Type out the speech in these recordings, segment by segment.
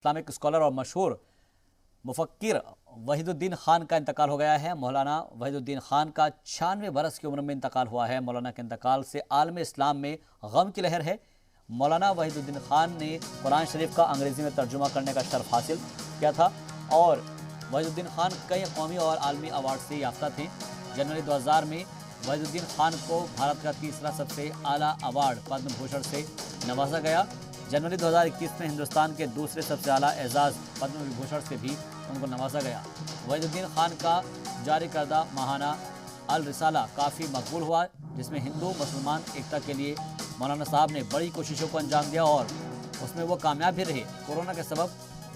Islamic scholar और मशहूर मुफक्किर वहीदुद्दीन खान का इंतकाल हो गया है। मौलाना वहीदुद्दीन खान का 96 बरस की उम्र में इंतकाल हुआ है। मौलाना के इंतकाल से आलम इस्लाम में गम की लहर है। मौलाना वहीदुद्दीन खान ने कुरान शरीफ का अंग्रेजी में तर्जुमा करने का शर्फ हासिल किया था और वहीदुद्दीन खान कई कौमी और आलमी अवार्ड से याफ्ता थे। जनवरी 2000 में वहीदुद्दीन खान को भारत का तीसरा सबसे आला अवार्ड पद्म भूषण से नवाजा गया। जनवरी 2021 में हिंदुस्तान के दूसरे सबसे आला एजाज़ पद्म विभूषण से भी उनको नवाजा गया। वहीदुद्दीन खान का जारी करदा महाना अल रिसाला काफ़ी मकबूल हुआ, जिसमें हिंदू मुसलमान एकता के लिए मौलाना साहब ने बड़ी कोशिशों को अंजाम दिया और उसमें वो कामयाब भी रहे। कोरोना के सबब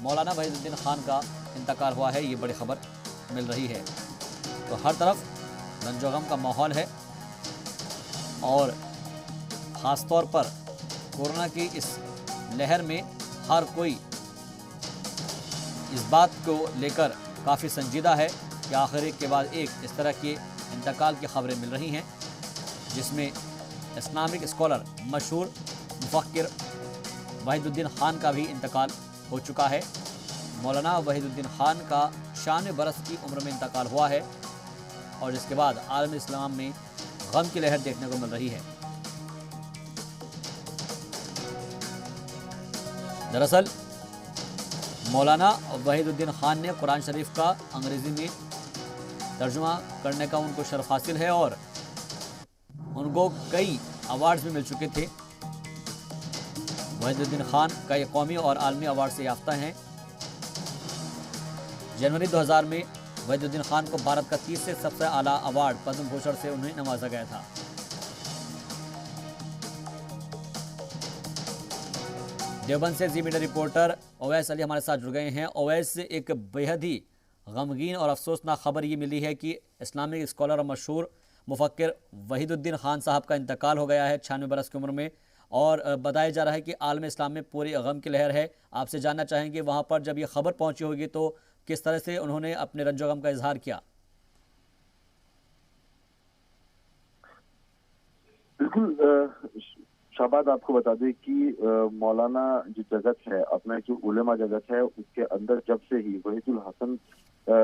मौलाना वहीदुद्दीन खान का इंतकाल हुआ है, ये बड़ी खबर मिल रही है। तो हर तरफ रंजो गम का माहौल है और ख़ास तौर पर कोरोना की इस लहर में हर कोई इस बात को लेकर काफ़ी संजीदा है कि आखिर एक के बाद एक इस तरह के इंतकाल की खबरें मिल रही हैं, जिसमें इस्लामिक स्कॉलर मशहूर मुफक्किर वहीदुद्दीन खान का भी इंतकाल हो चुका है। मौलाना वहीदुद्दीन खान का 96 बरस की उम्र में इंतकाल हुआ है और जिसके बाद आलम इस्लाम में गम की लहर देखने को मिल रही है। दरअसल मौलाना वहीदुद्दीन खान ने कुरान शरीफ का अंग्रेजी में तर्जुमा करने का उनको शर्फ हासिल है और उनको कई अवार्ड्स भी मिल चुके थे। वहीदुद्दीन खान कई कौमी और आलमी अवार्ड से याफ्ता हैं। जनवरी 2000 में वहीदुद्दीन खान को भारत का तीसरे सबसे आला अवार्ड पद्म भूषण से उन्हें नवाजा गया था। देवबंद से जी मीडिया रिपोर्टर ओवैस अली हमारे साथ जुड़ गए हैं। ओवैस, एक बेहद ही गमगीन और अफसोसनाक खबर ये मिली है कि इस्लामिक स्कॉलर और मशहूर मुफक्किर वहीदुद्दीन खान साहब का इंतकाल हो गया है 96 बरस की उम्र में और बताया जा रहा है कि आलम इस्लाम में पूरी गम की लहर है। आपसे जानना चाहेंगे वहाँ पर जब ये खबर पहुँची होगी तो किस तरह से उन्होंने अपने रंजो गम का इजहार किया? बिल्कुल शाबाद, आपको बता दें कि मौलाना जो जगत है, अपना जो उलेमा जगत है, उसके अंदर जब से ही वहीदुल हसन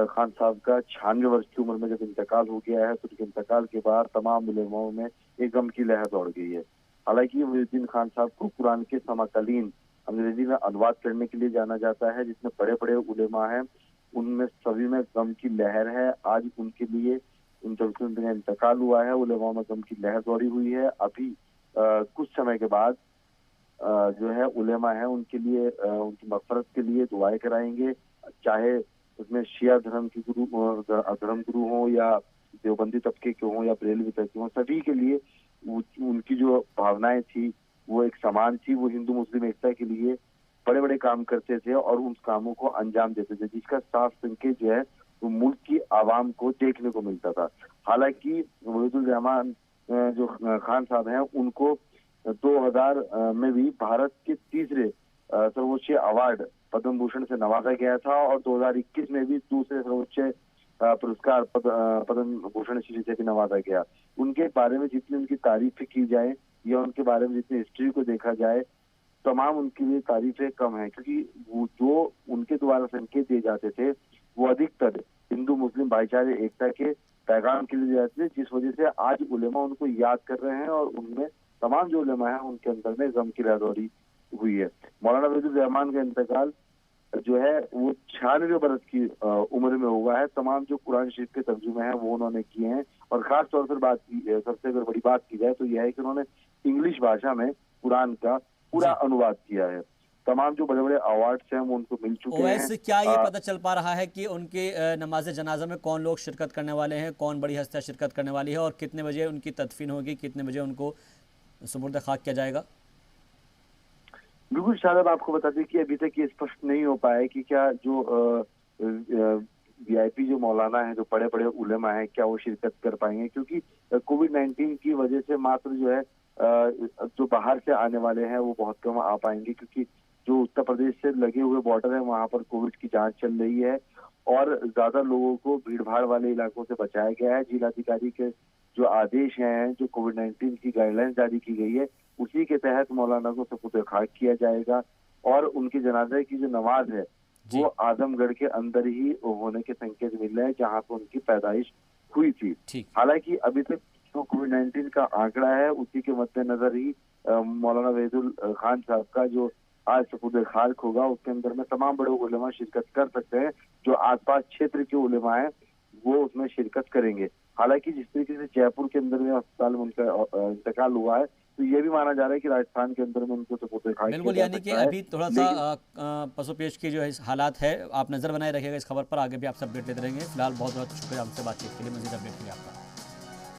खान साहब का 96 वर्ष की उम्र में जब इंतकाल हो गया है, तो उनके इंतकाल के बाद तमाम उलेमाओं में एक गम की लहर दौड़ गई है। हालांकि वहीदुद्दीन खान साहब को कुरान के समकालीन अंग्रेजी में अनुवाद करने के लिए जाना जाता है, जिसमें बड़े बड़े उलेमा हैं, उनमें सभी में गम की लहर है। आज उनके लिए उनका इंतकाल हुआ है, उलेमाओं में गम की लहर दौड़ी हुई है। अभी कुछ समय के बाद जो है उलेमा है उनके लिए उनकी मग़फ़िरत के लिए दुआएं कराएंगे, चाहे उसमें शिया धर्म गुरु हों या देवबंदी तबके के हों या बरेलवी तबके हों, सभी के लिए उनकी जो भावनाएं थी वो एक समान थी। वो हिंदू मुस्लिम एकता के लिए बड़े बड़े काम करते थे और उन कामों को अंजाम देते थे, जिसका साफ संकेत जो है वो मुल्क की आवाम को देखने को मिलता था। हालांकि वहीदुल रहमान जो खान साहब हैं, उनको 2000 में भी भारत के तीसरे सर्वोच्च अवार्ड पद्म भूषण से नवाजा गया था और 2021 में भी दूसरे सर्वोच्च पुरस्कार पद्म भूषण श्री से भी नवाजा गया। उनके बारे में जितनी उनकी तारीफ की जाए या उनके बारे में जितनी हिस्ट्री को देखा जाए, तमाम उनकी लिए तारीफें कम है, क्योंकि वो जो उनके द्वारा संकेत दिए जाते थे वो अधिकतर हिंदू मुस्लिम भाईचारे एकता के पैगाम के लिए जाते थे, जिस वजह से आज उलेमा उनको याद कर रहे हैं और उनमें तमाम जो उलेमा हैं उनके अंदर में गम की लहर हुई है। मौलाना वहीदुल रहमान का इंतकाल जो है वो 96 बरस की उम्र में हुआ है। तमाम जो कुरान शरीफ के तर्जुमे हैं वो उन्होंने किए हैं और खास तौर पर सबसे अगर बड़ी बात की जाए तो यह है कि उन्होंने इंग्लिश भाषा में कुरान का पूरा अनुवाद किया है। तमाम जो बड़े बड़े अवार्ड्स हैं वो उनको मिल चुके हैं। वैसे क्या ये पता चल पा रहा है कि उनके नमाज जनाजा में कौन लोग शिरकत करने वाले हैं, कौन बड़ी हस्तियां शिरकत करने वाली है और कितने बजे उनकी तदफीन होगी, कितने बजे उनको सुपुर्द खाक किया जाएगा? बिल्कुल शायद आपको बता दें कि अभी तक ये स्पष्ट नहीं हो पाया कि क्या जो वीआईपी जो मौलाना हैं, जो बड़े बड़े उलेमा हैं, क्या वो शिरकत कर पाएंगे, क्योंकि कोविड-19 की वजह से मात्र जो है जो बाहर से आने वाले हैं वो बहुत कम आ पाएंगे, क्योंकि जो उत्तर प्रदेश से लगे हुए बॉर्डर है वहां पर कोविड की जांच चल रही है और ज्यादा लोगों को भीड़ भाड़ वाले इलाकों से बचाया गया है। जिलाधिकारी के जो आदेश हैं, जो कोविड-19 की गाइडलाइंस जारी की गई है, उसी के तहत मौलाना को सुपुर्द खाक किया जाएगा। और उनके जनाजे की जो नमाज है जी। वो आजमगढ़ के अंदर ही होने के संकेत मिल रहे हैं, जहां पर उनकी पैदाइश हुई थी। ठीक। हालांकि अभी तक जो कोविड-19 का आंकड़ा है उसी के मद्देनजर ही मौलाना वहीदुल खान साहब का जो आज सपुर्द खाक होगा, उसके अंदर में तमाम बड़े उलेमा शिरकत कर सकते हैं। जो आसपास क्षेत्र के उलेमा हैं वो उसमें शिरकत करेंगे। हालांकि जिस तरीके से जयपुर के अंदर में अस्पताल में उनका इंतकाल हुआ है, तो ये भी माना जा रहा है कि राजस्थान के अंदर में उनको सपुर्द खाक बिल्कुल, किया जा यानी कि सकता है। अभी थोड़ा सा पशुपेश की जो है हालात है, आप नज़र बनाए रखिएगा इस खबर पर, आगे भी आपसे अपडेट लेते रहेंगे। फिलहाल बहुत बहुत शुक्रिया हमसे बातचीत के लिए, मजीद अपडेट के लिए आपका।